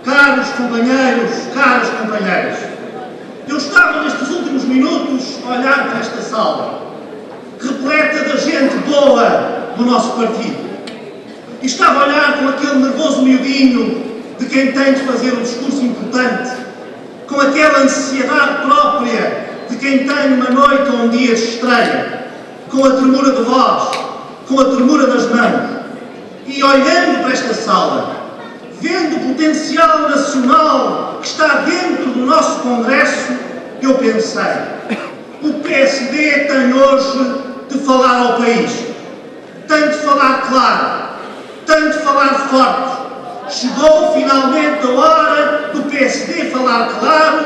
Caros companheiros, caras companheiras, eu estava nestes últimos minutos a olhar para esta sala, repleta de gente boa do nosso partido. E estava a olhar com aquele nervoso miudinho de quem tem de fazer um discurso importante, com aquela ansiedade própria de quem tem uma noite ou um dia de estreia, com a tremura de voz, com a tremura das mãos. E olhando para esta sala, vendo o potencial nacional que está dentro do nosso Congresso, eu pensei, o PSD tem hoje de falar ao país, tem de falar claro, tem de falar forte. Chegou finalmente a hora do PSD falar claro,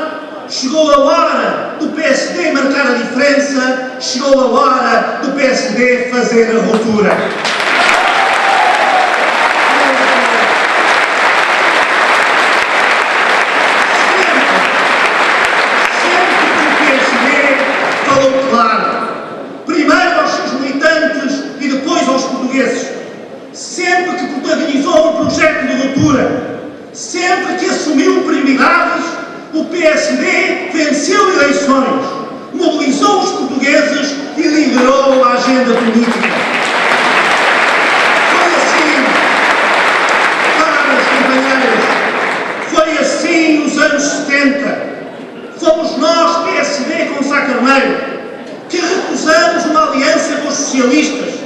chegou a hora do PSD marcar a diferença, chegou a hora do PSD fazer a ruptura. Sempre que protagonizou um projeto de ruptura, sempre que assumiu prioridades, o PSD venceu eleições, mobilizou os portugueses e liderou a agenda política. Foi assim, caros companheiros, foi assim nos anos 70. Fomos nós, PSD com Sá Carneiro, que recusamos uma aliança com os socialistas,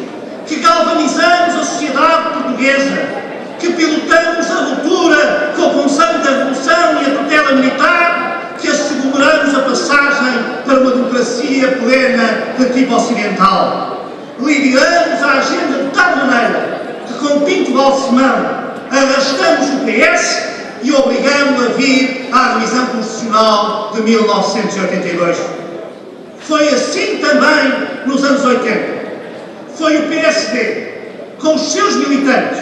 que galvanizamos a sociedade portuguesa, que pilotamos a ruptura com o Conselho da Revolução e a tutela militar, que asseguramos a passagem para uma democracia plena de tipo ocidental. Lideramos a agenda de tal maneira que, com Pinto Balsemão, arrastamos o PS e obrigamos a vir à revisão constitucional de 1982. Foi assim também nos anos 80. Foi o PSD, com os seus militantes,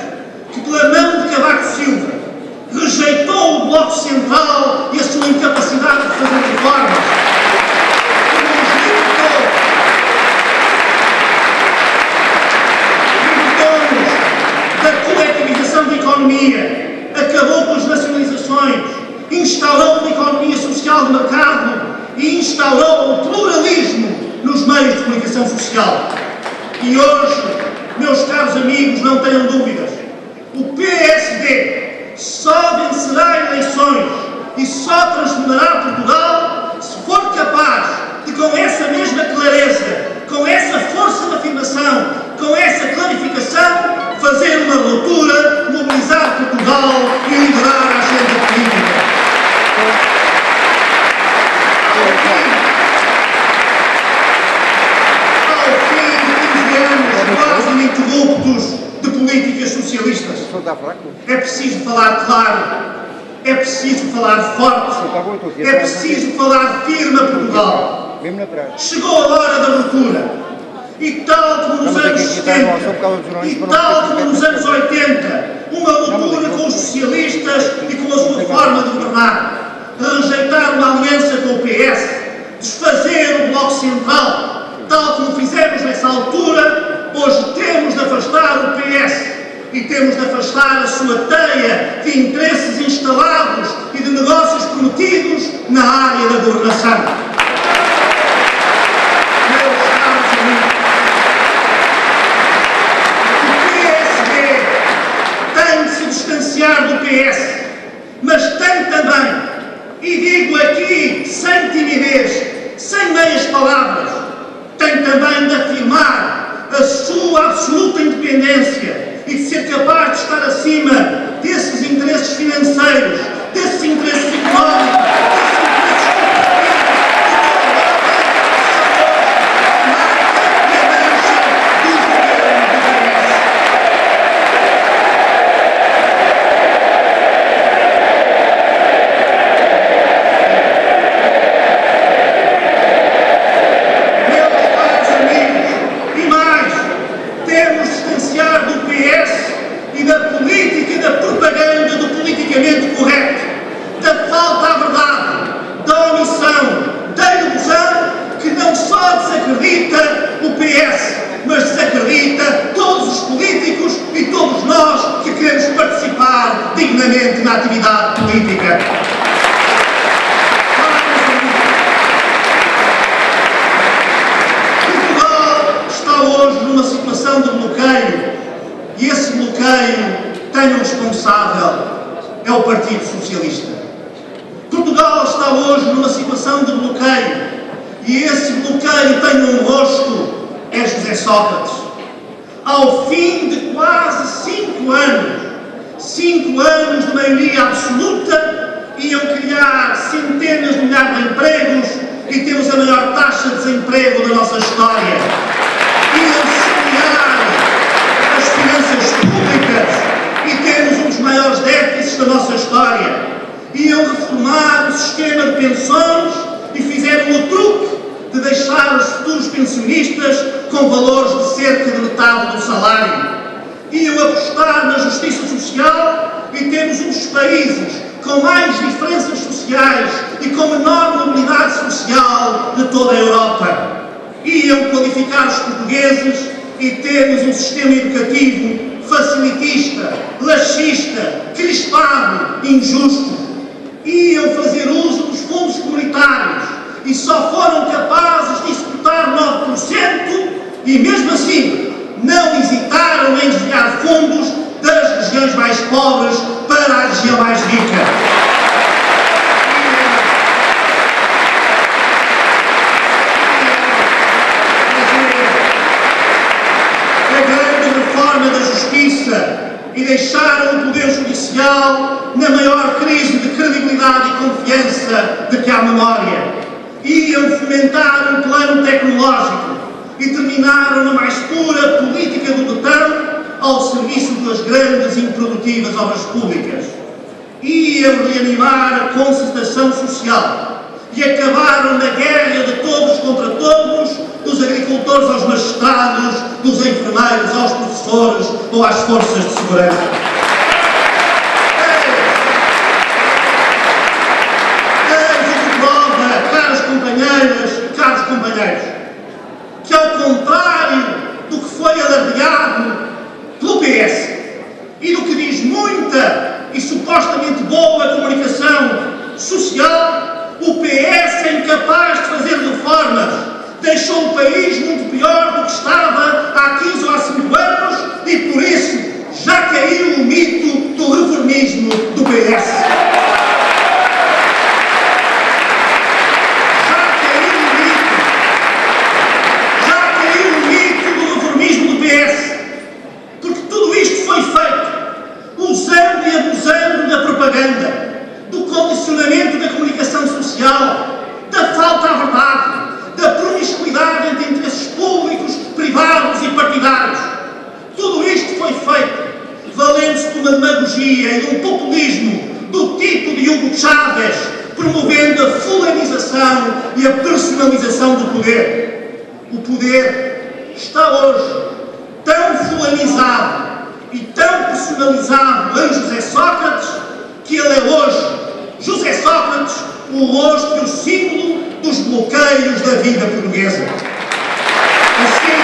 que pela mão de Cavaco Silva rejeitou o Bloco Central e a sua incapacidade de fazer reformas, que nos libertou da coletivização da economia, acabou com as nacionalizações, instaurou uma economia social de mercado e instaurou o pluralismo nos meios de comunicação social. E hoje, meus caros amigos, não tenham dúvidas, o PSD só vencerá eleições e só transformará Portugal se for capaz de, com essa mesma clareza, com essa força de afirmação, com essa clarificação, fazer uma ruptura, mobilizar Portugal e liderar a agenda política. Quase ininterruptos de políticas socialistas. É preciso falar claro, é preciso falar forte, é preciso falar firme a Portugal. Chegou a hora da ruptura. E tal como nos anos 70, e tal como nos anos 80, uma ruptura com os socialistas e com a sua forma de governar. Rejeitar uma aliança com o PS, desfazer o Bloco Central, tal como fizemos nessa altura. Hoje temos de afastar o PS e temos de afastar a sua teia de interesses instalados e de negócios prometidos na área da governação. Meus caros amigos, o PSD tem de se distanciar do PS, mas tem também, e digo aqui sem timidez, sem meias palavras, tem também de afirmar a sua absoluta independência e de ser capaz de estar acima desses interesses financeiros, desses interesses económicos, desacredita o PS, mas desacredita todos os todos os políticos e todos nós que queremos participar dignamente na atividade política. Portugal está hoje numa situação de bloqueio e esse bloqueio tem um responsável, é o Partido Socialista. Portugal está hoje numa situação de bloqueio e esse bloqueio tem um rosto, é José Sócrates. Ao fim de quase 5 anos de maioria absoluta, iam criar centenas de milhares de empregos e temos a maior taxa de desemprego da nossa história. Iam sanear as finanças públicas e temos um dos maiores déficits da nossa história. Iam reformar o sistema de pensões e fizeram o truque de deixar os futuros pensionistas com valores de cerca de metade do salário. Iam apostar na justiça social e temos um dos países com mais diferenças sociais e com menor mobilidade social de toda a Europa. Iam qualificar os portugueses e temos um sistema educativo facilitista, laxista, crispado, injusto. Iam fazer uso dos fundos comunitários e só foram capazes de executar 9% e mesmo assim não hesitaram em desviar fundos das regiões mais pobres para a região mais rica. A grande reforma da justiça e deixaram o Poder Judicial na maior crise de credibilidade e confiança de que há memória. Iam fomentar um plano tecnológico e terminaram na mais pura política do botão ao serviço das grandes e improdutivas obras públicas. Iam reanimar a concertação social e acabaram na guerra de todos contra todos, dos agricultores aos magistrados, dos enfermeiros aos professores ou às forças de segurança. Companheiras e caros companheiros, que ao contrário do que foi alardeado pelo PS e do que diz muita e supostamente boa comunicação social, o PS é incapaz de fazer reformas, deixou o país muito pior do que estava há 15 ou há 5 anos e por isso já caiu o mito do reformismo do PS. Do condicionamento da comunicação social, da falta à verdade, da promiscuidade entre interesses públicos, privados e partidários. Tudo isto foi feito valendo-se de uma demagogia e de um populismo do tipo de Hugo Chávez, promovendo a fulanização e a personalização do poder. O poder está hoje tão fulanizado e tão personalizado em José Sócrates que ele é hoje, José Sócrates, o rosto e o símbolo dos bloqueios da vida portuguesa. Assim,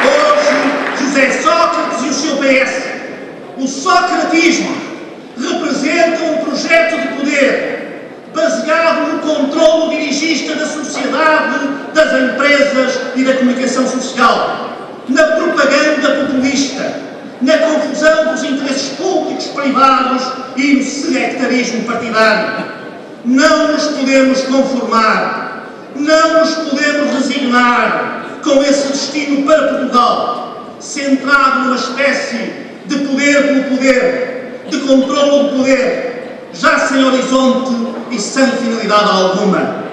hoje, José Sócrates e o seu PS, o socratismo, representam um projeto de poder baseado no controlo dirigista da sociedade, das empresas e da comunicação social, na propaganda populista, na confusão dos interesses públicos, privados e no sectarismo partidário. Não nos podemos conformar, não nos podemos resignar com esse destino para Portugal, centrado numa espécie de poder pelo poder, de controlo do poder, já sem horizonte e sem finalidade alguma,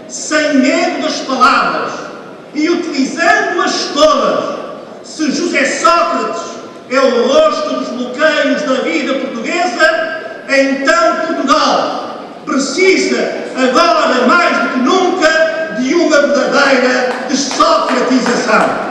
sem medo das palavras e utilizando-as todas. Se José Sócrates é o rosto dos bloqueios da vida portuguesa, então Portugal precisa, agora mais do que nunca, de uma verdadeira dessocratização.